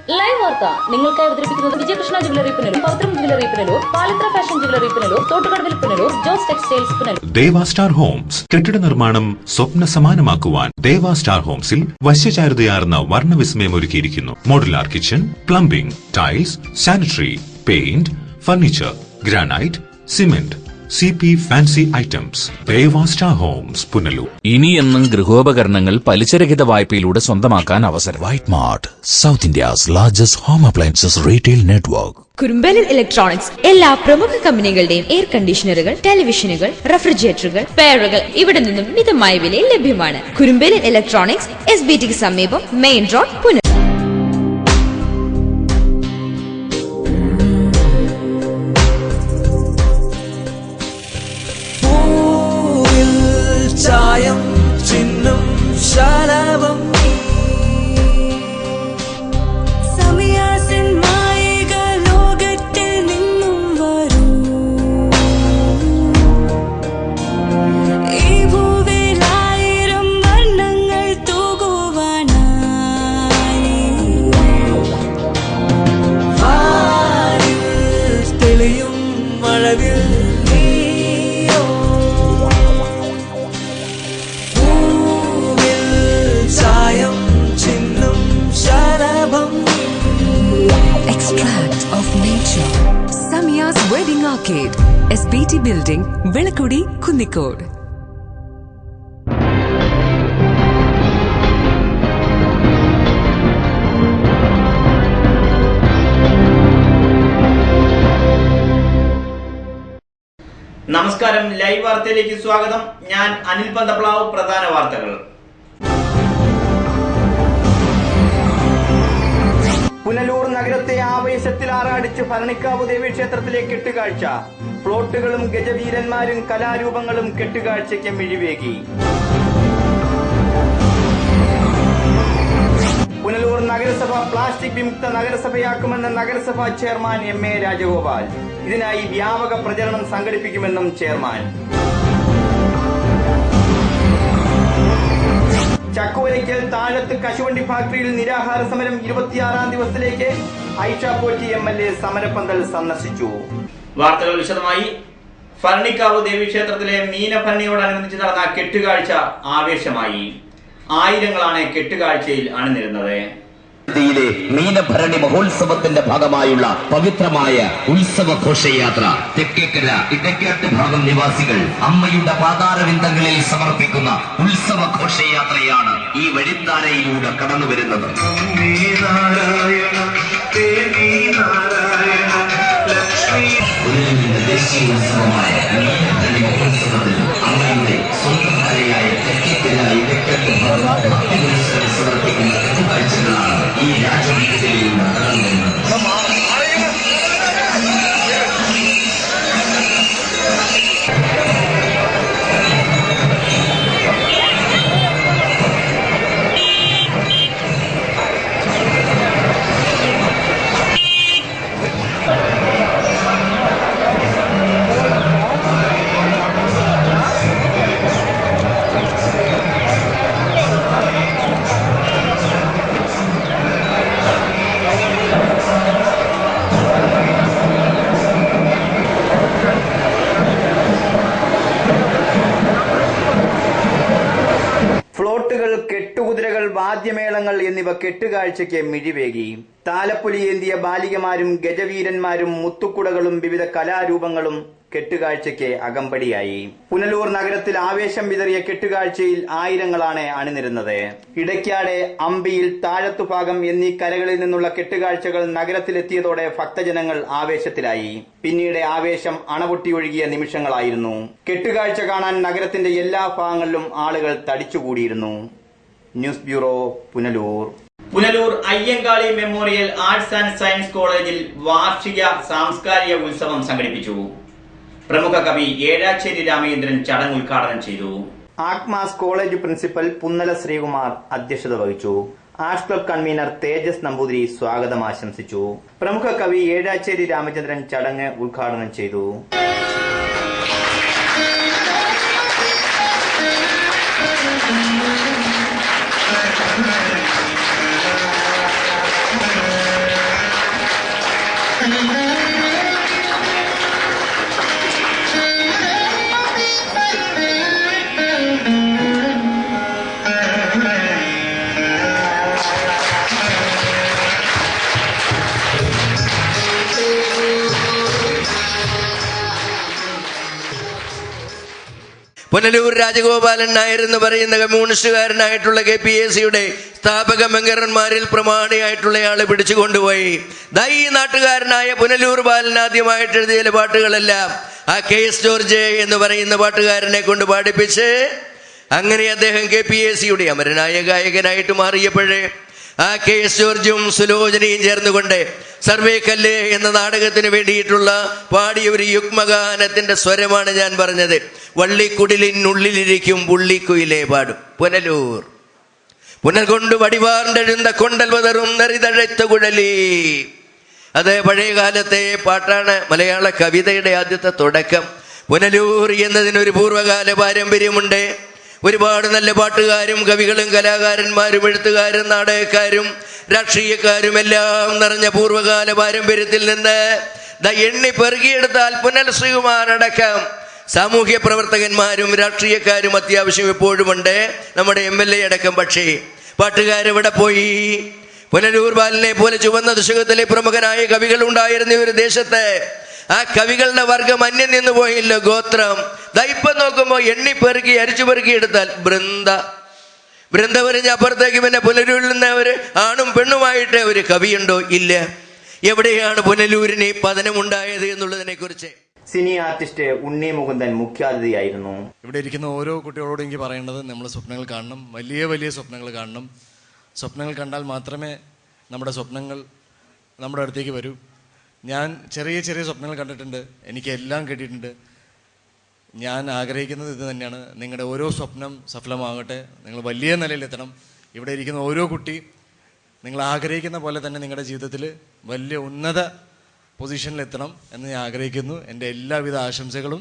Live വാർത്ത നിങ്ങൾക്കായി അവതരിപ്പിക്കുന്നത് Vijayakrishna jewellery Punalur, Pavithram jewellery Punalur, Palithra fashion jewellery Punalur, തോട്ടുകടവിൽ Punalur, Jose textiles Punalur. Deva star homes കെട്ടിട നിർമ്മാണം സ്വപ്ന സമാനമാക്കുവാൻ ദേവ സ്റ്റാർ ഹോംസിൽ വശ്യചാരുതയാർന്ന വർണ്ണവിസ്മയം ഒരുക്കിയിരിക്കുന്നു. Modular kitchen, plumbing, tiles, sanitary, paint, furniture, granite, cement, CP fancy items. Deva star homes Punalur. ഇനിയെന്നും ഗൃഹോപകരണങ്ങൾ പലിശരഹിത വായ്പയിലൂടെ സ്വന്തമാക്കാൻ അവസരം. White Mart, South India's largest home appliances retail network. കുറുമ്പലിൽ ഇലക്ട്രോണിക്സ് എല്ലാ പ്രമുഖ കമ്പനികളുടെയും എയർ കണ്ടീഷണറുകൾ, ടെലിവിഷനുകൾ, റെഫ്രിജറേറ്ററുകൾ, പെയറുകൾ ഇവിടെ നിന്നും മിതമായ വിലയിൽ ലഭ്യമാണ്. കുറുമ്പലിൽ ഇലക്ട്രോണിക്സ്, SBT സമീപം, മെയിൻ റോഡ്, പുനലൂർ. ചായം ചിഹ്നം ശലഭം സമയാസൻ മായിക ലോകത്തിൽ നിന്നും വരൂ. ഈ ഭൂവിൽ 1000 വർണ്ണങ്ങൾ തൂകുവാനായി തെളിയും മഴവിൽ Samiya's Wedding Arcade, SBT Building, Velakudi, Kunnikode. നമസ്കാരം, ലൈവ് വാർത്തയിലേക്ക് സ്വാഗതം. ഞാൻ അനിൽ പന്തപ്ലാവ്. പ്രധാന വാർത്തകൾ. പുനലൂർ നഗരത്തെ ആവേശത്തിൽ ആറാടിച്ച് ഭരണിക്കാവ് ദേവീക്ഷേത്രത്തിലെ കെട്ടുകാഴ്ച. ഫ്ലോട്ടുകളും ഗജവീരന്മാരും കലാരൂപങ്ങളും കെട്ടുകാഴ്ചയ്ക്ക് മിഴിവേകി. പുനലൂർ നഗരസഭ പ്ലാസ്റ്റിക് വിമുക്ത നഗരസഭയാക്കുമെന്ന് നഗരസഭാ ചെയർമാൻ MA രാജഗോപാൽ. ഇതിനായി വ്യാപക പ്രചരണം സംഘടിപ്പിക്കുമെന്നും ചെയർമാൻ. ചക്കുവരയ്ക്കൽ താഴത്ത് കശുവണ്ടി ഫാക്ടറിയിൽ നിരാഹാര സമരം 26ാം ദിവസത്തിലേക്ക്. ഐഷ പോറ്റി MLA സമരപ്പന്തൽ സന്ദർശിച്ചു. വാർത്തകൾ വിശദമായി. ഭരണിക്കാവ് ദേവീക്ഷേത്രത്തിലെ മീനഭരണിയോടനുബന്ധിച്ച് നടന്ന കെട്ടുകാഴ്ച ആവേശമായി. ആയിരങ്ങളാണ് കെട്ടുകാഴ്ചയിൽ അണിനിരുന്നത്. മീനഭരണി മഹോത്സവത്തിന്റെ ഭാഗമായുള്ള പവിത്രമായ ഉത്സവ ഘോഷയാത്ര തെക്കേക്കര ഇടക്കാട്ട് ഭാഗം നിവാസികൾ അമ്മയുടെ പാതാരവിന്ദങ്ങളിൽ സമർപ്പിക്കുന്ന ഉത്സവ ഘോഷയാത്രയാണ് ഈ വഴിത്താരയിലൂടെ കടന്നു വരുന്നത്. ദേശീയ ഉത്സവമായ മീനഭരണി മഹോത്സവത്തിൽ അമ്മയുടെ സ്വന്തം ഭാര്യയായ തെക്കേക്കര ഇടക്കാട്ട് ഭാഗം സമർപ്പിക്കുന്ന കാഴ്ചകളാണ് ഈ രാജവീതിയിലൂടെ കടന്നു വരുന്നത്. ഫ്ലോട്ടുകൾ, കെട്ടുകുതിരകൾ, വാദ്യമേളങ്ങൾ എന്നിവ കെട്ടുകാഴ്ചയ്ക്ക് മിഴിവേകി. താലപ്പൊലി ഏന്തിയ ബാലികമാരും ഗജവീരന്മാരും മുത്തുക്കുടകളും വിവിധ കലാരൂപങ്ങളും കെട്ടുകാഴ്ചയ്ക്ക് അകമ്പടിയായി. പുനലൂർ നഗരത്തിൽ ആവേശം വിതറിയ കെട്ടുകാഴ്ചയിൽ ആയിരങ്ങളാണ് അണിനിരുന്നത്. ഇടയ്ക്കാട്, അമ്പിയിൽ, താഴത്തുഭാഗം എന്നീ കരകളിൽ നിന്നുള്ള കെട്ടുകാഴ്ചകൾ നഗരത്തിലെത്തിയതോടെ ഭക്തജനങ്ങൾ ആവേശത്തിലായി. പിന്നീട് ആവേശം അണപൊട്ടിയൊഴുകിയ നിമിഷങ്ങളായിരുന്നു. കെട്ടുകാഴ്ച കാണാൻ നഗരത്തിന്റെ എല്ലാ ഭാഗങ്ങളിലും ആളുകൾ തടിച്ചുകൂടിയിരുന്നു. News bureau, Punalur. Punalur Ayyankali memorial arts and science കോളേജിൽ വാർഷിക സാംസ്കാരിക ഉത്സവം സംഘടിപ്പിച്ചു. പ്രമുഖ കവി ഏഴാച്ചേരി രാമചന്ദ്രൻ ചടങ്ങ് ഉദ്ഘാടനം ചെയ്തു. ആക്മാസ് കോളേജ് പ്രിൻസിപ്പൽ പുന്നല ശ്രീകുമാർ അധ്യക്ഷത വഹിച്ചു. ആർട്സ് ക്ലബ് കൺവീനർ തേജസ് നമ്പൂതിരി സ്വാഗതം ആശംസിച്ചു. പ്രമുഖ കവി ഏഴാച്ചേരി രാമചന്ദ്രൻ ചടങ്ങ് ഉദ്ഘാടനം ചെയ്തു. പുനലൂർ രാജഗോപാലൻ നായർ എന്ന് പറയുന്ന കമ്മ്യൂണിസ്റ്റുകാരനായിട്ടുള്ള KPAC-യുടെ സ്ഥാപക മെമ്പർമാരിൽ പ്രമാണിയായിട്ടുള്ളയാളെ പിടിച്ചുകൊണ്ടുപോയി. ഈ നാട്ടുകാരനായ പുനലൂർ ബാലൻ ആദ്യമായിട്ട് എഴുതിയ പാട്ടുകളെല്ലാം ആ KS ജോർജ് എന്ന് പറയുന്ന പാട്ടുകാരനെ കൊണ്ട് പാടിപ്പിച്ച് അങ്ങനെ അദ്ദേഹം KPAC-യുടെ അമരനായ ഗായകനായിട്ട് മാറിയപ്പോഴേ ആ KS ജോർജും സുലോചനയും ചേർന്നുകൊണ്ട് സർവേ കല്ല് എന്ന നാടകത്തിന് വേണ്ടിയിട്ടുള്ള പാടിയ ഒരു യുഗ്മഗാനത്തിന്റെ സ്വരമാണ് ഞാൻ പറഞ്ഞത്. വള്ളിക്കുടിലിനുള്ളിലിരിക്കും പുള്ളിക്കുയിലേ പാടും പുനലൂർ പുനൽ കൊണ്ട് വടിവാർണ്ടെഴുന്ന കൊണ്ടൽ വതറും നെറിതഴത്ത കുഴലി. അത് പഴയ കാലത്തെ പാട്ടാണ്. മലയാള കവിതയുടെ ആദ്യത്തെ തുടക്കം. പുനലൂർ എന്നതിനൊരു പൂർവ്വകാല പാരമ്പര്യമുണ്ട്. ഒരുപാട് നല്ല പാട്ടുകാരും കവികളും കലാകാരന്മാരും എഴുത്തുകാരും നാടകക്കാരും രാഷ്ട്രീയക്കാരും എല്ലാം നിറഞ്ഞ പൂർവ്വകാല പാരമ്പര്യത്തിൽ നിന്ന് എണ്ണി പെറുകിയെടുത്താൽ പുനൽ ശ്രീകുമാർ അടക്കം സാമൂഹ്യ പ്രവർത്തകന്മാരും രാഷ്ട്രീയക്കാരും അത്യാവശ്യം എപ്പോഴുമുണ്ട്, നമ്മുടെ MLA അടക്കം. പക്ഷേ പാട്ടുകാരെവിടെ പോയി? പുനലൂർ ബാലനെ പോലെ ചുവന്ന ദശകത്തിലെ പ്രമുഖനായ കവികൾ ഉണ്ടായിരുന്ന ഒരു ദേശത്ത് ആ കവികളുടെ വർഗം അന്യം നിന്ന് പോയില്ല, ഗോത്രം. ഇപ്പം നോക്കുമ്പോൾ എണ്ണി പെറുക്കി അരിച്ചു പെറുക്കി എടുത്താൽ വൃന്ദ വരിഞ്ഞ അപ്പുറത്തേക്ക് പിന്നെ പുനലൂരിൽ നിന്ന് ഒരു ആണും പെണ്ണുമായിട്ട് ഒരു കവിയുണ്ടോ? ഇല്ല. എവിടെയാണ് പുനലൂരിന് പതനമുണ്ടായത് എന്നുള്ളതിനെ കുറിച്ച് സിനി ആർട്ടിസ്റ്റ് ഉണ്ണി മുകുന്ദൻ മുഖ്യാതിഥിയായിരുന്നു. ഇവിടെ ഇരിക്കുന്ന ഓരോ കുട്ടികളോടും എനിക്ക് പറയേണ്ടത്, നമ്മൾ സ്വപ്നങ്ങൾ കാണണം, വലിയ വലിയ സ്വപ്നങ്ങൾ കാണണം. സ്വപ്നങ്ങൾ കണ്ടാൽ മാത്രമേ നമ്മുടെ സ്വപ്നങ്ങൾ നമ്മുടെ അടുത്തേക്ക് വരൂ. ഞാൻ ചെറിയ ചെറിയ സ്വപ്നങ്ങൾ കണ്ടിട്ടുണ്ട്, എനിക്ക് എല്ലാം കിട്ടിയിട്ടുണ്ട്. ഞാൻ ആഗ്രഹിക്കുന്നത് ഇത് തന്നെയാണ്, നിങ്ങളുടെ ഓരോ സ്വപ്നം സഫലമാകട്ടെ, നിങ്ങൾ വലിയ നിലയിലെത്തണം. ഇവിടെ ഇരിക്കുന്ന ഓരോ കുട്ടി നിങ്ങൾ ആഗ്രഹിക്കുന്ന പോലെ തന്നെ നിങ്ങളുടെ ജീവിതത്തിൽ വലിയ ഉന്നത പൊസിഷനിലെത്തണം എന്ന് ഞാൻ ആഗ്രഹിക്കുന്നു. എൻ്റെ എല്ലാവിധ ആശംസകളും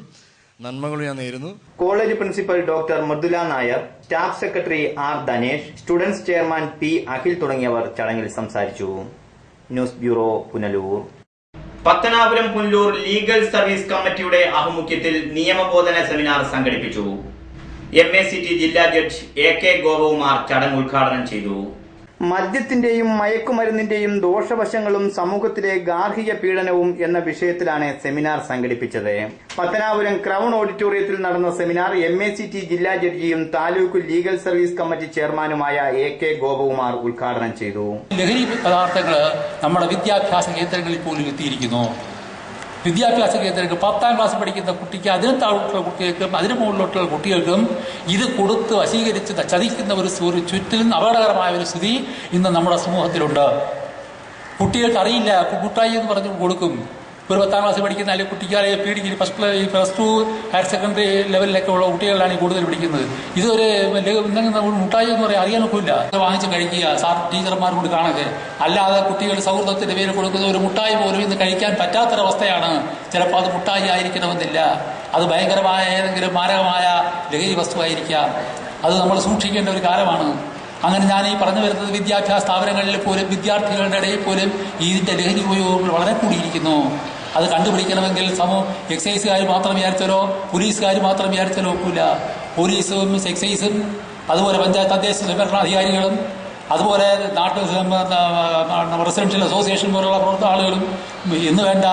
നന്മകളും ഞാൻ നേരുന്നു. College principal doctor Mridula Nair, staff secretary R Dhanesh, students chairman P Akhil തുടങ്ങിയവർ ചടങ്ങിൽ സംസാരിച്ചു. News bureau, Punalur. Pathanapuram Punalur legal service കമ്മിറ്റിയുടെ ആഭിമുഖ്യത്തിൽ നിയമബോധന സെമിനാർ സംഘടിപ്പിച്ചു. MACT ജില്ലാ ജഡ്ജ് AK ഗോപകുമാർ ചടങ്ങ് ഉദ്ഘാടനം ചെയ്തു. മദ്യത്തിന്റെയും മയക്കുമരുന്നിന്റെയും ദോഷവശങ്ങളും സമൂഹത്തിലെ ഗാർഹിക പീഡനവും എന്ന വിഷയത്തിലാണ് സെമിനാർ സംഘടിപ്പിച്ചത്. പത്തനാപുരം ക്രൗൺ ഓഡിറ്റോറിയത്തിൽ നടന്ന സെമിനാർ MACT ജില്ലാ ജഡ്ജിയും താലൂക്ക് ലീഗൽ സർവീസ് കമ്മിറ്റി ചെയർമാനുമായ AK ഗോപകുമാർ ഉദ്ഘാടനം ചെയ്തു. ലഹരി പദാർത്ഥങ്ങൾ നമ്മുടെ വിദ്യാഭ്യാസ കേന്ദ്രങ്ങളിൽ പോലും എത്തിയിരിക്കുന്നു. വിദ്യാഭ്യാസ കേന്ദ്രങ്ങൾ 10ാം ക്ലാസ് പഠിക്കുന്ന കുട്ടിക്ക്, അതിന് താഴോട്ടുള്ള കുട്ടികൾക്കും അതിന് മുകളിലോട്ടുള്ള കുട്ടികൾക്കും ഇത് കൊടുത്ത് വശീകരിച്ച് ചതിക്കുന്ന ഒരു ചുറ്റിലും അപകടകരമായ ഒരു സ്ഥിതി ഇന്ന് നമ്മുടെ സമൂഹത്തിലുണ്ട്. കുട്ടികൾക്ക് അറിയില്ല, കൂട്ടായി എന്ന് പറഞ്ഞ് കൊടുക്കും. ഒരു 10ാം ക്ലാസ് പഠിക്കുന്ന അല്ലെങ്കിൽ കുട്ടിക്ക് പീഡിക്ക് +2 ഹയർ സെക്കൻഡറി ലെവലിലൊക്കെ ഉള്ള കുട്ടികളിലാണ് ഈ കൂടുതൽ പിടിക്കുന്നത്. ഇതൊരു മുട്ടായി എന്ന് പറയാൻ അറിയാനൊക്കില്ല. വാങ്ങിച്ച് കഴിക്കുക, ടീച്ചർമാർ കൊണ്ട് കാണുക. അല്ലാതെ കുട്ടികൾ സൗഹൃദത്തിന്റെ പേര് കൊടുക്കുന്ന ഒരു മുട്ടായി പോലും ഇന്ന് കഴിക്കാൻ പറ്റാത്തൊരവസ്ഥയാണ്. ചിലപ്പോൾ അത് മുട്ടായി ആയിരിക്കണമെന്നില്ല, അത് ഭയങ്കരമായ ഏതെങ്കിലും മാരകമായ ലഹരി വസ്തുവായിരിക്കാം. അത് നമ്മൾ സൂക്ഷിക്കേണ്ട ഒരു കാലമാണ്. അങ്ങനെ ഞാൻ ഈ പറഞ്ഞു വരുന്നത് വിദ്യാഭ്യാസ സ്ഥാപനങ്ങളിൽ പോലും വിദ്യാർത്ഥികളുടെ ഇടയിൽ പോലും ഇതിന്റെ ലഹരി ഉപയോഗങ്ങൾ വളരെ കൂടിയിരിക്കുന്നു. അത് കണ്ടുപിടിക്കണമെങ്കിൽ എക്സൈസുകാർ മാത്രം വിചാരിച്ചാലോ പോലീസുകാർ മാത്രം വിചാരിച്ചാലോ ഒക്കില്ല. പോലീസും എക്സൈസും അതുപോലെ പഞ്ചായത്ത് തദ്ദേശ സ്വയംഭരണ അധികാരികളും അതുപോലെ റെസിഡൻഷ്യൽ അസോസിയേഷൻ പോലുള്ള ആളുകളും എന്ന് വേണ്ട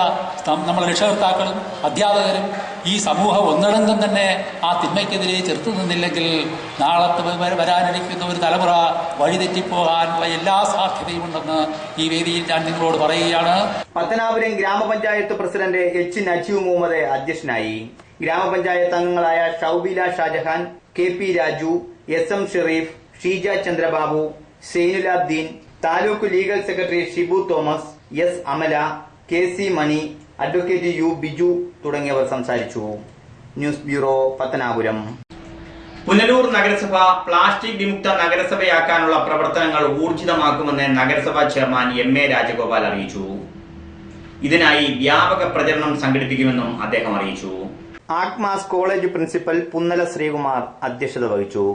നമ്മളെ രക്ഷകർത്താക്കളും അധ്യാപകരും ഈ സമൂഹം ഒന്നടങ്കം തന്നെ ആ തിന്മയ്ക്കെതിരെ ചെറുത്തു നിന്നില്ലെങ്കിൽ നാളെ വരാനിരിക്കുന്ന ഒരു തലമുറ വഴിതെറ്റിപ്പോകാനുള്ള എല്ലാ സാധ്യതയുമുണ്ടെന്ന് ഈ വേദിയിൽ ഞാൻ നിങ്ങളോട് പറയുകയാണ്. പത്തനാപുരം ഗ്രാമപഞ്ചായത്ത് പ്രസിഡന്റ് H നജീബ് മുഹമ്മദ് അധ്യക്ഷനായി. ഗ്രാമപഞ്ചായത്ത് അംഗങ്ങളായ Shoubila Shajahan, KP Raju, SM Sharif, Sheeja Chandrababu, Zainulabdeen, taluk legal secretary Shibu Thomas, S Amala, KC Mani, advocate U Biju തുടങ്ങിയവർ സംസാരിച്ചു. News bureau, Pathanapuram. പുനലൂർ നഗരസഭ പ്ലാസ്റ്റിക് വിമുക്ത നഗരസഭയാക്കാനുള്ള പ്രവർത്തനങ്ങൾ ഊർജിതമാക്കുമെന്ന് നഗരസഭാ ചെയർമാൻ MA രാജഗോപാൽ അറിയിച്ചു. ഇതിനായി വ്യാപക പ്രചരണം സംഘടിപ്പിക്കുമെന്നും അദ്ദേഹം അറിയിച്ചു. ആക്മാസ് കോളേജ് പ്രിൻസിപ്പൽ പുന്നല ശ്രീകുമാർ അധ്യക്ഷത വഹിച്ചു.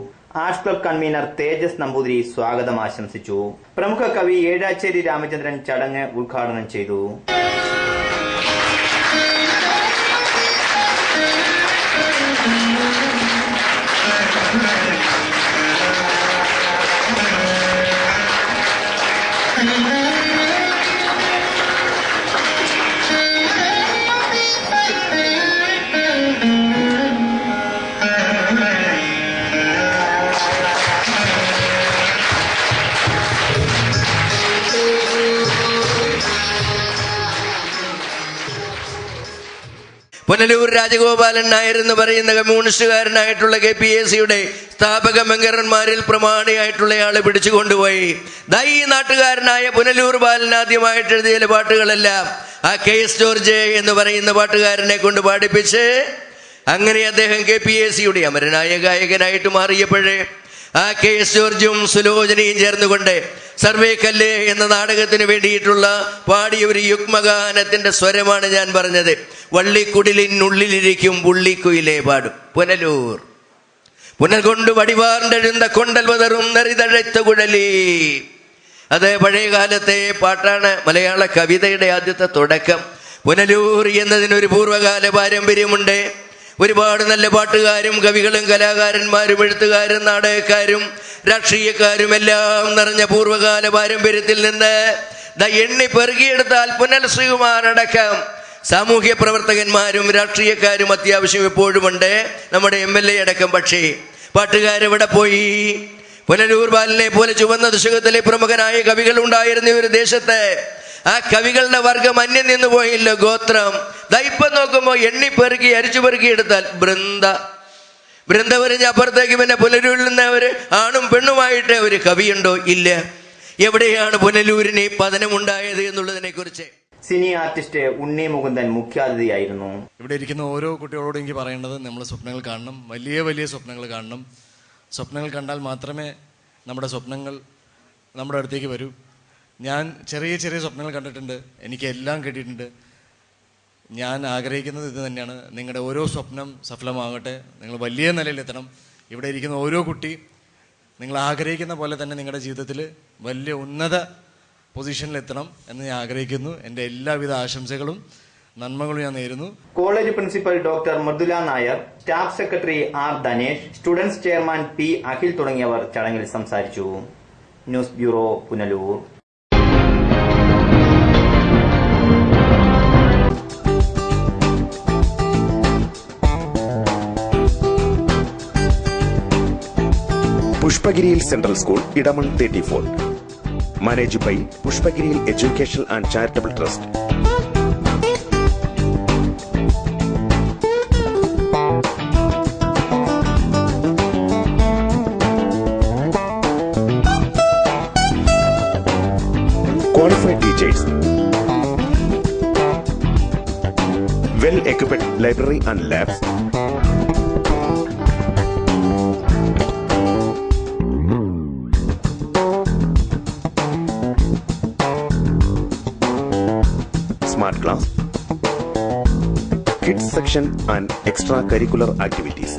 ആർട്സ് ക്ലബ് കൺവീനർ തേജസ് നമ്പൂതിരി സ്വാഗതം ആശംസിച്ചു. പ്രമുഖ കവി ഏഴാച്ചേരി രാമചന്ദ്രൻ ചടങ്ങ് ഉദ്ഘാടനം ചെയ്തു. പുനലൂർ രാജഗോപാലൻ നായർ എന്ന് പറയുന്ന കമ്മ്യൂണിസ്റ്റുകാരനായിട്ടുള്ള KPAC-യുടെ സ്ഥാപക മെമ്പർമാരിൽ പ്രമാണിയായിട്ടുള്ളയാളെ പിടിച്ചു കൊണ്ടുപോയി. ഈ നാട്ടുകാരനായ പുനലൂർ ബാലൻ ആദ്യമായിട്ട് എഴുതിയ പാട്ടുകളെല്ലാം ആ KS ജോർജ് എന്ന് പറയുന്ന പാട്ടുകാരനെ കൊണ്ട് പാടിപ്പിച്ച് അങ്ങനെ അദ്ദേഹം KPAC-യുടെ അമരനായ ഗായകനായിട്ട് മാറിയപ്പോഴേ ആ KS ജോർജും സുലോചനയും ചേർന്നുകൊണ്ട് സർവേ കല്ല് എന്ന നാടകത്തിന് വേണ്ടിയിട്ടുള്ള പാടിയ ഒരു യുഗ്മഗാനത്തിന്റെ സ്വരമാണ് ഞാൻ പറഞ്ഞത്. വള്ളിക്കുടിലിനുള്ളിലിരിക്കും പുള്ളിക്കുയിലേ പാടും പുനലൂർ പുനൽ കൊണ്ട് വടിവാർണ്ടെഴുന്ന കൊണ്ടൽ വതറും നറിതഴച്ച കുഴലി. അത് പഴയ കാലത്തെ പാട്ടാണ്. മലയാള കവിതയുടെ ആദ്യത്തെ തുടക്കം. പുനലൂർ എന്നതിനൊരു പൂർവ്വകാല പാരമ്പര്യമുണ്ട്. ഒരുപാട് നല്ല പാട്ടുകാരും കവികളും കലാകാരന്മാരും എഴുത്തുകാരും നാടകക്കാരും രാഷ്ട്രീയക്കാരും എല്ലാം നിറഞ്ഞ പൂർവ്വകാല പാരമ്പര്യത്തിൽ നിന്ന് എണ്ണി പെറുകിയെടുത്താൽ പുനൽ ശ്രീകുമാർ അടക്കം സാമൂഹ്യ പ്രവർത്തകന്മാരും രാഷ്ട്രീയക്കാരും അത്യാവശ്യം എപ്പോഴുമുണ്ട്, നമ്മുടെ MLA അടക്കം. പക്ഷേ പാട്ടുകാരെവിടെ പോയി? പുനലൂർ ബാലനെ പോലെ ചുവന്ന ദശകത്തിലെ പ്രമുഖനായ കവികൾ ഉണ്ടായിരുന്ന ഒരു ദേശത്ത് ആ കവികളുടെ വർഗം അന്യം നിന്ന് പോയില്ല. ഗോത്രം ഇപ്പം നോക്കുമ്പോൾ എണ്ണി പെറുക്കി അരിച്ചു പെറുക്കി എടുത്താൽ വൃന്ദ പറഞ്ഞ അപ്പുറത്തേക്ക് പിന്നെ പുനലൂരിൽ നിന്ന് അവര് ആണും പെണ്ണുമായിട്ട് ഒരു കവിയുണ്ടോ? ഇല്ല. എവിടെയാണ് പുനലൂരിന് പതനമുണ്ടായത് എന്നുള്ളതിനെ കുറിച്ച് സിനി ആർട്ടിസ്റ്റ് ഉണ്ണി മുകുന്ദൻ മുഖ്യാതിഥിയായിരുന്നു. ഇവിടെ ഇരിക്കുന്ന ഓരോ കുട്ടികളോടും എനിക്ക് പറയേണ്ടത് നമ്മൾ സ്വപ്നങ്ങൾ കാണണം, വലിയ വലിയ സ്വപ്നങ്ങൾ കാണണം. സ്വപ്നങ്ങൾ കണ്ടാൽ മാത്രമേ നമ്മുടെ സ്വപ്നങ്ങൾ നമ്മുടെ അടുത്തേക്ക് വരൂ. ഞാൻ ചെറിയ ചെറിയ സ്വപ്നങ്ങൾ കണ്ടിട്ടുണ്ട്, എനിക്ക് എല്ലാം കിട്ടിയിട്ടുണ്ട്. ഞാൻ ആഗ്രഹിക്കുന്നത് ഇത് തന്നെയാണ്, നിങ്ങളുടെ ഓരോ സ്വപ്നം സഫലമാകട്ടെ, നിങ്ങൾ വലിയ നിലയിലെത്തണം. ഇവിടെ ഇരിക്കുന്ന ഓരോ കുട്ടി നിങ്ങൾ ആഗ്രഹിക്കുന്ന പോലെ തന്നെ നിങ്ങളുടെ ജീവിതത്തിൽ വലിയ ഉന്നത പൊസിഷനിലെത്തണം എന്ന് ഞാൻ ആഗ്രഹിക്കുന്നു. എൻ്റെ എല്ലാവിധ ആശംസകളും നന്മകളും ഞാൻ നേരുന്നു. College principal doctor Mridula Nair, staff secretary R Dhanesh, students chairman P Akhil തുടങ്ങിയവർ ചടങ്ങിൽ സംസാരിച്ചു. News bureau, Punalur. പുഷ്പഗിരിയിൽ central school, Edamon 34. Managed by Pushpagiril Educational and Charitable Trust. Qualified teachers, well-equipped library and labs, smart class, kids section and extracurricular activities.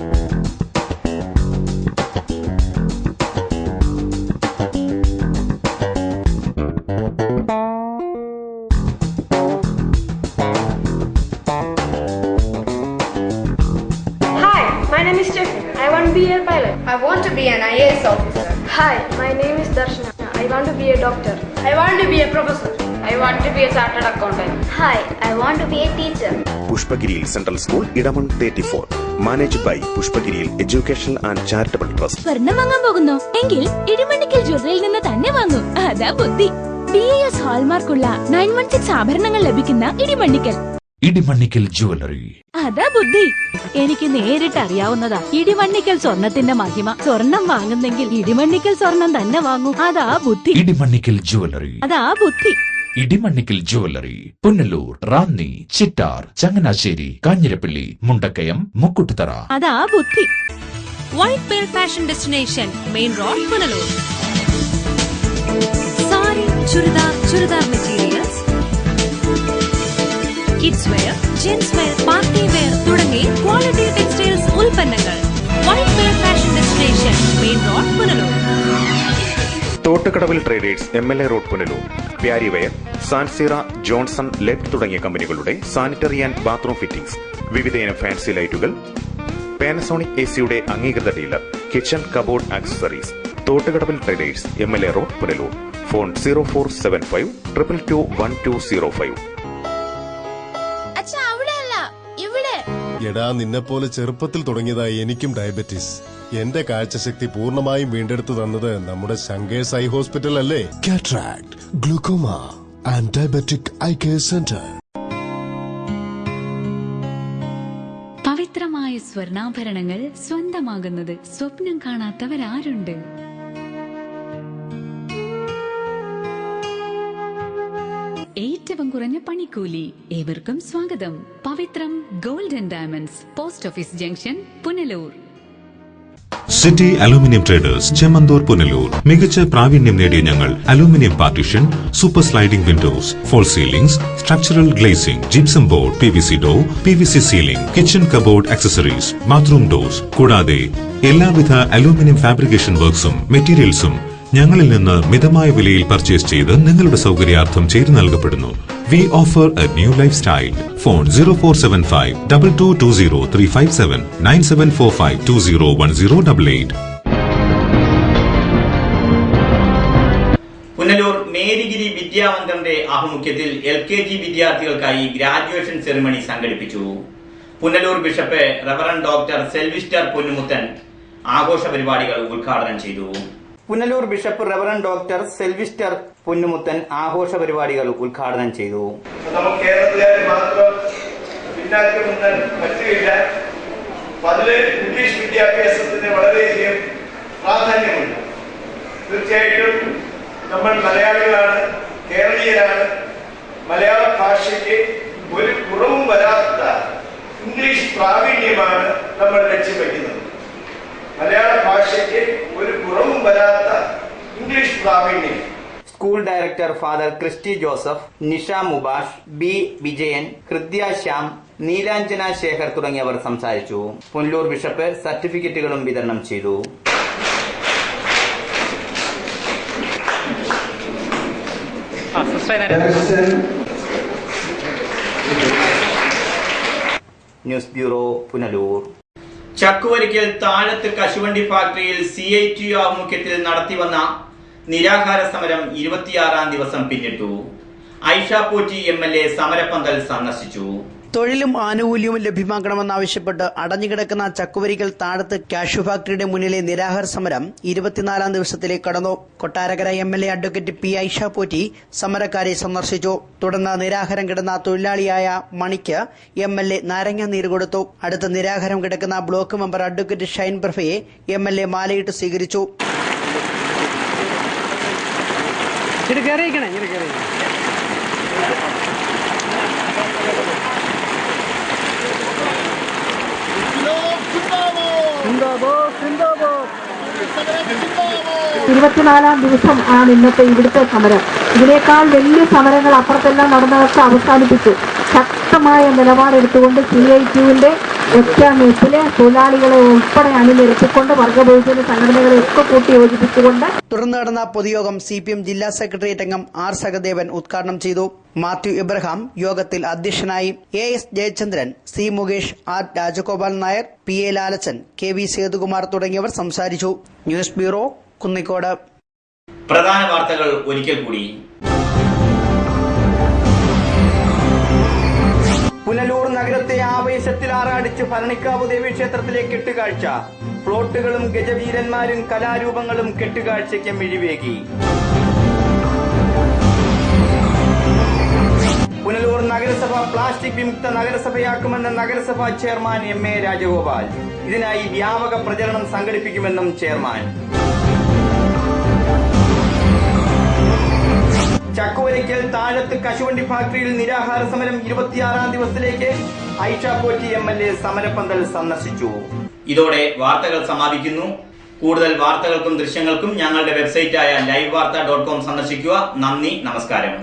Hi, my name is Stephen. I want to be a pilot. I want to be an IAS officer. Hi, my name is Darshana. I want to be a doctor. I want to be a professor. I want to be a chartered accountant. Hi, I want to be a teacher. Pushpagiril Central School, Idaman 34. Managed by Pushpagiril Educational and Charitable Trust. സ്വർണം വാങ്ങാൻ പോകുന്നു എങ്കിൽ ഇടിമണ്ണിക്കൽ ജ്വല്ലറിയിൽ നിന്ന് തന്നെ വാങ്ങൂ. അതാ ബുദ്ധി. BAS ഹാൾമാർക്കുള്ള 916 ആഭരണങ്ങൾ ലഭിക്കുന്ന ഇടിമണ്ണിക്കൽ. ഇടിമണ്ണിക്കൽ ജ്വല്ലറി. അതാ ബുദ്ധി. എനിക്ക് നേരിട്ട് അറിയാവുന്നതാ ഇടിമണ്ണിക്കൽ സ്വർണത്തിന്റെ മഹിമ. സ്വർണം വാങ്ങുന്നെങ്കിൽ ഇടിമണ്ണിക്കൽ സ്വർണം തന്നെ വാങ്ങൂ. അതാ ബുദ്ധി. ഇടിമണ്ണിക്കൽ ജ്വല്ലറി. അതാ ബുദ്ധി. ഇടിമണ്ണിക്കൽ ജ്വല്ലറി, പുനലൂർ, റാന്നി, ചിറ്റാർ, ചങ്ങനാശ്ശേരി, കാഞ്ഞിരപ്പള്ളി, മുണ്ടക്കയം, മുക്കുട്ടുതറ. അതാ ബുദ്ധി. White pearl fashion destination, main road, Punalur. Sari, churidar materials, kids wear, gents wear, party wear തുടങ്ങി ക്വാളിറ്റി ടെക്സ്റ്റൈൽസ് ഉൽപ്പന്നങ്ങൾ. White pearl fashion destination, main road, Punalur. തോട്ടുകടവിൽ traders, MLA road, Punalur. Parryware, സാൻസീറ, ജോൺസൺ, ലെഡ് തുടങ്ങിയ കമ്പനികളുടെ സാനിറ്ററി ആൻഡ് ബാത്റൂം ഫിറ്റിംഗ്സ്, വിവിധയിനം ഫാൻസി ലൈറ്റുകൾ, Panasonic AC-യുടെ അംഗീകൃത dealer, kitchen cupboard accessories. തോട്ടുകടവിൽ traders, MLA road, Punalur. Phone 0475 222 1205. എടാ, നിന്നെപ്പോലെ ചെറുപ്പത്തിൽ തുടങ്ങിയതായി എനിക്കും ഡയബറ്റീസ്. എന്റെ കാഴ്ചശക്തി പൂർണ്ണമായും വീണ്ടെടുത്തു തന്നത് നമ്മുടെ ശങ്കേഴ്സ് ഐ ഹോസ്പിറ്റൽ അല്ലേ. Cataract, glaucoma and diabetic eye care centre. സ്വർണ്ണാഭരണങ്ങൾ സ്വന്തമാകുന്നത് സ്വപ്നം കാണാത്തവരാരുണ്ട്? ഏറ്റവും കുറഞ്ഞ പണിക്കൂലി. ഏവർക്കും സ്വാഗതം. Pavithram gold and diamonds, post office junction, Punalur. City aluminium traders, Chemmanthoor, Punalur. മികച്ച പ്രാവീണ്യം നേടിയ ഞങ്ങൾ aluminium partition, super sliding windows, false ceilings, structural glazing, gypsum board, PVC door, PVC ceiling, kitchen cupboard accessories, bathroom doors, കൂടാതെ എല്ലാവിധ അലൂമിനിയം ഫാബ്രിക്കേഷൻ വർക്ക്സും മെറ്റീരിയൽസും ഞങ്ങളിൽ നിന്ന് മിതമായ വിലയിൽ പർച്ചേസ് ചെയ്ത് നിങ്ങളുടെ സൗകര്യാർത്ഥം ചെയ്തു നൽകപ്പെടുന്നു. We offer a new lifestyle. Phone 0475 2220 357 9745 201088. Punalur Marygiri വിദ്യാമന്ദിറിന്റെ ആഭിമുഖ്യത്തിൽ LKG വിദ്യാർത്ഥികൾക്കായി ഗ്രാജുവേഷൻ സെറിമണി സംഘടിപ്പിച്ചു. Punalur bishop reverend doctor Selvister Ponnumuthan ആഘോഷ പരിപാടികൾ ഉദ്ഘാടനം ചെയ്തു. Punalur bishop reverend doctor Selvister Ponnumuthan ആഘോഷ പരിപാടികൾ ഉദ്ഘാടനം ചെയ്തു. നമുക്ക് കേരളത്തിലെ മാത്രം പിന്നാക്കം നിന്നാൽ പറ്റുകയില്ല. അതില് ഇംഗ്ലീഷ് വിദ്യാഭ്യാസത്തിന് വളരെയധികം പ്രാധാന്യമുണ്ട്. തീർച്ചയായിട്ടും നമ്മൾ മലയാളികളാണ്, കേരളീയരാണ്. മലയാള ഭാഷയ്ക്ക് ഒരു കുറവും വരാത്ത ഇംഗ്ലീഷ് പ്രാവീണ്യമാണ് നമ്മൾ ലക്ഷ്യം വയ്ക്കുന്നത്. മലയാള ഭാഷയ്ക്ക് ഒരു കുറവും വരാത്ത ഇംഗ്ലീഷ് പ്രാവീണ്യം. School director father Christy Joseph, Nisha Mubash, B Vijayan, Hridya Shyam, Neelanjana Shekhar തുടങ്ങിയവർ സംസാരിച്ചു. പുനലൂർ ബിഷപ്പ് സർട്ടിഫിക്കറ്റുകളും വിതരണം ചെയ്തു. News bureau, Punalur. ചക്കുവരിക്കൽ താഴത്ത് കശുവണ്ടി ഫാക്ടറിയിൽ CITU ആഭിമുഖ്യത്തിൽ നടത്തിവന്ന നിരാഹാര സമരം 26ാം ദിവസം പിന്നിട്ടു. ഐഷ പോറ്റി MLA സമരപ്പന്തൽ സന്ദർശിച്ചു. തൊഴിലും ആനുകൂല്യവും ലഭ്യമാക്കണമെന്നാവശ്യപ്പെട്ട് അടഞ്ഞുകിടക്കുന്ന ചക്കുവരിക്കൽ താഴത്ത് കാഷ്യൂ ഫാക്ടറിയുടെ മുന്നിലെ നിരാഹാര സമരം 24ാം ദിവസത്തിലേക്ക് കടന്നു. Kottarakkara MLA advocate P. Aisha Potty സമരക്കാരെ സന്ദർശിച്ചു. തുടർന്ന് നിരാഹാരം കിടന്ന തൊഴിലാളിയായ മണിക്ക് MLA നാരങ്ങ നീര് കൊടുത്തു. അടുത്ത നിരാഹാരം കിടക്കുന്ന ബ്ലോക്ക് മെമ്പർ അഡ്വക്കേറ്റ് ഷൈൻ പ്രഭയെ MLA മാലയിട്ട് സ്വീകരിച്ചു. ഇരുപത്തിനാലാം ദിവസം ആണ് ഇന്നത്തെ ഇവിടുത്തെ സമരം. ഇതിനേക്കാൾ വലിയ സമരങ്ങൾ അപ്പുറത്തെല്ലാം നടന്നതൊക്കെ അവസാനിപ്പിച്ചു. ശക്തമായ നിലപാടെടുത്തുകൊണ്ട് CITUവിന്റെ ഒറ്റമൂപ്പിലെ തൊഴിലാളികളെ ഉൾപ്പെടെ അണിനിരത്തിക്കൊണ്ട് വർഗബഹുജന സംഘടനകളെ ഒക്കെ കൂട്ടി യോജിപ്പിച്ചുകൊണ്ട് തുടർന്ന് നടന്ന പൊതുയോഗം CPM ജില്ലാ സെക്രട്ടേറിയറ്റ് അംഗം R. സഹദേവൻ ഉദ്ഘാടനം ചെയ്തു. മാത്യു ഇബ്രഹാം യോഗത്തിൽ അധ്യക്ഷനായി. AS Jayachandran, C. Mukesh, R. Rajagopal Nair, PA Lalachan, KV Sethukumar തുടങ്ങിയവർ സംസാരിച്ചു. News bureau, Kunnicode. പ്രധാന വാർത്തകൾ ഒരിക്കൽ കൂടി. പുനലൂർ നഗരത്തെ ആവേശത്തിൽ ആറാടിച്ച് ഭരണിക്കാവ് ദേവീക്ഷേത്രത്തിലെ കെട്ടുകാഴ്ച. ഫ്ലോട്ടുകളും ഗജവീരന്മാരും കലാരൂപങ്ങളും കെട്ടുകാഴ്ചയ്ക്ക് മിഴിവേകി. പുനലൂർ നഗരസഭ പ്ലാസ്റ്റിക് വിമുക്ത നഗരസഭയാക്കുമെന്ന് നഗരസഭാ ചെയർമാൻ MA രാജഗോപാൽ. ഇതിനായി വ്യാപക പ്രചരണം സംഘടിപ്പിക്കുമെന്നും ചെയർമാൻ. ചക്കുവരിക്കൽ താഴത്ത് കശുവണ്ടി ഫാക്ടറിയിൽ നിരാഹാര സമരം 26ാം ദിവസത്തിലേക്ക്. ഐഷ പോറ്റി MLA സമരപ്പന്തൽ സന്ദർശിച്ചു. ഇതോടെ വാർത്തകൾ സമാപിക്കുന്നു. കൂടുതൽ വാർത്തകൾക്കും ദൃശ്യങ്ങൾക്കും ഞങ്ങളുടെ വെബ്സൈറ്റായ livevarta.com സന്ദർശിക്കുക. നന്ദി, നമസ്കാരം.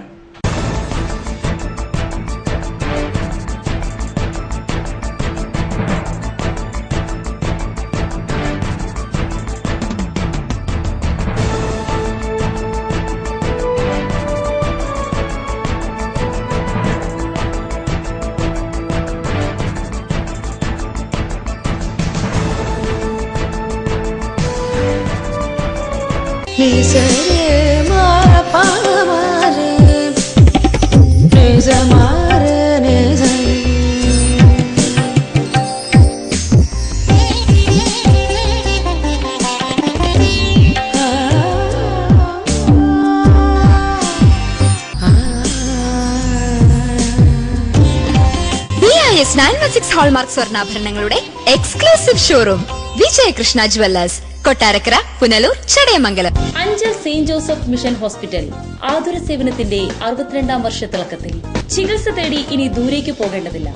BIS 916 ഹോൾമാർക്ക് സ്വർണ്ണാഭരണങ്ങളുടെ exclusive showroom Vijayakrishna jewellers, Kottarakkara, Punalur, Chadayamangalam. Anchal Saint Joseph Mission Hospital ആതുര സേവനത്തിന്റെ 62ാം വർഷത്തിളക്കത്തിൽ. ചികിത്സ തേടി ഇനി ദൂരേക്ക് പോകേണ്ടതില്ല.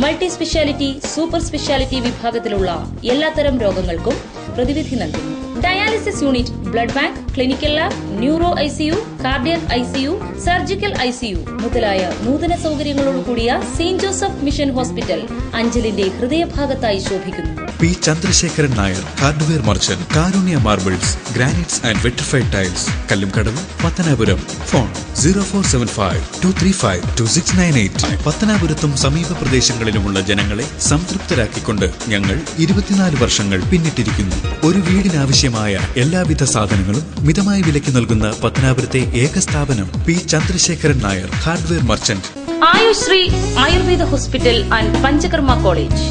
മൾട്ടി സ്പെഷ്യാലിറ്റി, സൂപ്പർ സ്പെഷ്യാലിറ്റി വിഭാഗത്തിലുള്ള എല്ലാത്തരം രോഗങ്ങൾക്കും പ്രതിവിധി നൽകുന്നു. Dialysis unit, blood bank, clinical lab, neuro ICU, cardiac ICU, surgical ICU മുതലായ നൂതന സൗകര്യങ്ങളോടുകൂടിയ സെയിന്റ് ജോസഫ് മിഷൻ ഹോസ്പിറ്റൽ അഞ്ചലിന്റെ ഹൃദയഭാഗത്തായി ശോഭിക്കുന്നു. P Chandrasekharan Nair, hardware merchant, Karunya marbles, granites and vitrified tiles, Kallumkadavu, Pathanapuram. Phone 0475-235-2698. പത്തനാപുരത്തും സമീപ പ്രദേശങ്ങളിലുമുള്ള ജനങ്ങളെ സംതൃപ്തരാക്കിക്കൊണ്ട് ഞങ്ങൾ 24 വർഷങ്ങൾ പിന്നിട്ടിരിക്കുന്നു. ഒരു വീടിനാവശ്യമായ എല്ലാവിധ സാധനങ്ങളും മിതമായ വിലയ്ക്ക് നൽകുന്ന പത്തനാപുരത്തെ ഏക സ്ഥാപനം P Chandrasekharan Nair, hardware merchant. Ayushree Ayurveda hospital and panchakarma college.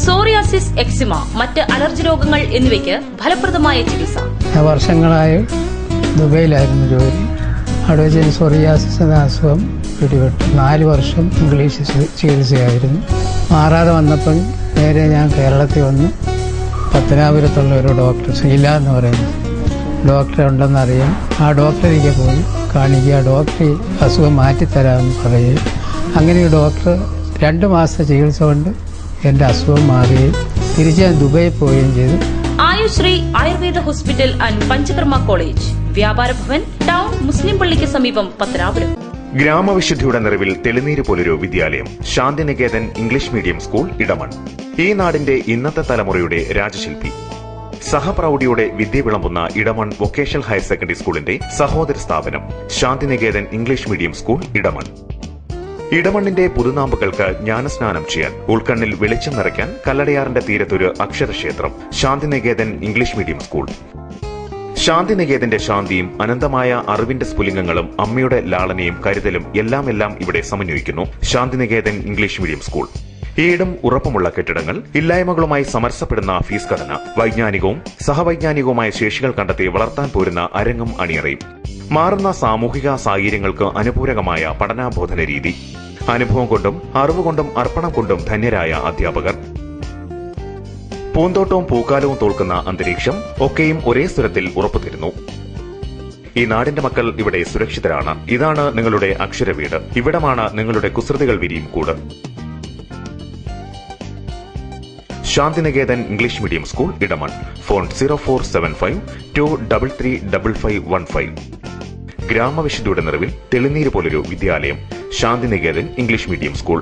Psoriasis, eczema, മറ്റ് അലർജി രോഗങ്ങൾ എന്നിവയ്ക്ക് ഫലപ്രദമായ ചികിത്സ. വർഷങ്ങളായി ദുബൈയിലായിരുന്നു ജോലി. അവിടെ വെച്ച് സോറിയാസിസ് എന്ന അസുഖം പിടിപെട്ടു. 4 വർഷം ഇംഗ്ലീഷ് ചികിത്സയായിരുന്നു. മാറാതെ വന്നപ്പോൾ നേരെ ഞാൻ കേരളത്തിൽ വന്ന് പത്തനാപുരത്തുള്ള ഒരു ഡോക്ടർ, ശ്രീല എന്ന് പറയുന്ന ഡോക്ടർ ഉണ്ടെന്നറിയാം. ആ ഡോക്ടറിലേക്ക് പോയി കാണിക്കുക. ഡോക്ടർ അസുഖം മാറ്റിത്തരാമെന്ന് പറയുകയും അങ്ങനെ ഈ ഡോക്ടർ 2 മാസത്തെ ചികിത്സ കൊണ്ട് എൻ്റെ അസുഖം മാറുകയും തിരിച്ച് ഞാൻ ദുബായിൽ പോവുകയും ചെയ്തു. Ayushree Ayurveda hospital and panchakarma college, വ്യാപാര ഭവൻ, ടൗൺ മുസ്ലിം പള്ളിക്ക് സമീപം, പത്തനാപുരം. ഗ്രാമവിശുദ്ധിയുടെ നിറവിൽ തെളിനീര് പോലൊരു വിദ്യാലയം, Shantiniketan English medium school, Edamon. ഈ നാടിന്റെ ഇന്നത്തെ തലമുറയുടെ രാജശില്പി. സഹപ്രൗഢിയോടെ വിദ്യ വിളമ്പുന്ന ഇടമൺ വൊക്കേഷണൽ ഹയർ സെക്കൻഡറി സ്കൂളിന്റെ സഹോദര സ്ഥാപനം Santiniketan English medium school, Edamon. ഇടമണ്ണിന്റെ പുതുനാമ്പുകൾക്ക് ജ്ഞാനസ്നാനം ചെയ്യാൻ, ഉൾക്കണ്ണിൽ വെളിച്ചം നിറയ്ക്കാൻ കല്ലടയാറിന്റെ തീരത്തൊരു അക്ഷരക്ഷേത്രം, ശാന്തിനികേതൻ ഇംഗ്ലീഷ് മീഡിയം സ്കൂൾ. ശാന്തിനികേതന്റെ ശാന്തിയും അനന്തമായ അറിവിന്റെ സ്ഫുലിംഗങ്ങളും അമ്മയുടെ ലാളനയും കരുതലും എല്ലാം ഇവിടെ സമന്വയിക്കുന്നു ശാന്തിനികേതൻ ഇംഗ്ലീഷ് മീഡിയം സ്കൂൾ. ഈടും ഉറപ്പുമുള്ള കെട്ടിടങ്ങൾ, ഇല്ലായ്മകളുമായി സമരസപ്പെടുന്ന ഫീസ് ഘടന, വൈജ്ഞാനികവും സഹവൈജ്ഞാനികവുമായ ശേഷികൾ കണ്ടെത്തി വളർത്താൻ പോരുന്ന അരങ്ങും അണിയറയും, മാറുന്ന സാമൂഹിക സാഹചര്യങ്ങൾക്ക് അനുപൂരകമായ പഠനാബോധന രീതി, അനുഭവം കൊണ്ടും അറിവുകൊണ്ടും അർപ്പണം കൊണ്ടും ധന്യരായ അധ്യാപകർ, പൂന്തോട്ടവും പൂക്കാലവും തോൽക്കുന്ന അന്തരീക്ഷം ഒക്കെയും ഒരേ സ്വരത്തിൽ ഉറപ്പുതരുന്നു. ഈ നാടിന്റെ മക്കൾ ഇവിടെ സുരക്ഷിതരാണ്. ഇതാണ് നിങ്ങളുടെ അക്ഷരവീട്. ഇവിടമാണ് നിങ്ങളുടെ കുസൃതികൾ വിരിയും കൂട്. Shantiniketan English medium school, Edamon. Phone 0475-233-5515. ഗ്രാമവിശുദ്ധിയുടെ നിറവിൽ തെളിനീര് പോലൊരു വിദ്യാലയം, ശാന്തിനികേതൻ ഇംഗ്ലീഷ് മീഡിയം സ്കൂൾ.